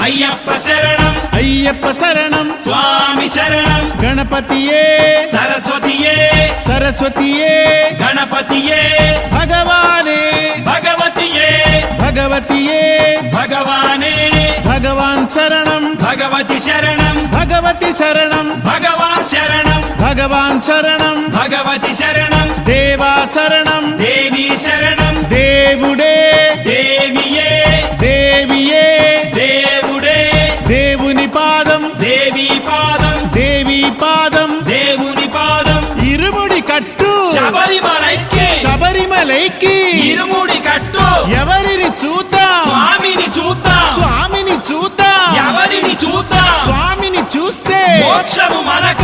అయ్యప్ప శరణం అయ్యప్ప శరణం స్వామి శరణం గణపతియే సరస్వతియే సరస్వతియే గణపతియే భగవానే భగవతియే భగవతియే భగవానే భగవాన్ శరణం భగవతి శరణం భగవతి శరణం భగవాన్ శరణం భగవాన్ శరణం భగవతి శరణం దేవా శరణం దేవి శరణం దేవుడే దేవియే దేవియే దేవుడే దేవుని పాదం దేవి పాదం దేవి పాదం దేవుని పాదం ఇరుముడి కట్టు శబరిమలైకి శబరిమలైకి ఇరుముడి కట్టు ఎవరిని చూద్దాం స్వామిని చూద్దాం స్వామిని చూద్దాం ఎవరిని చూద్దాం స్వామిని చూస్తే మోక్షము మనకు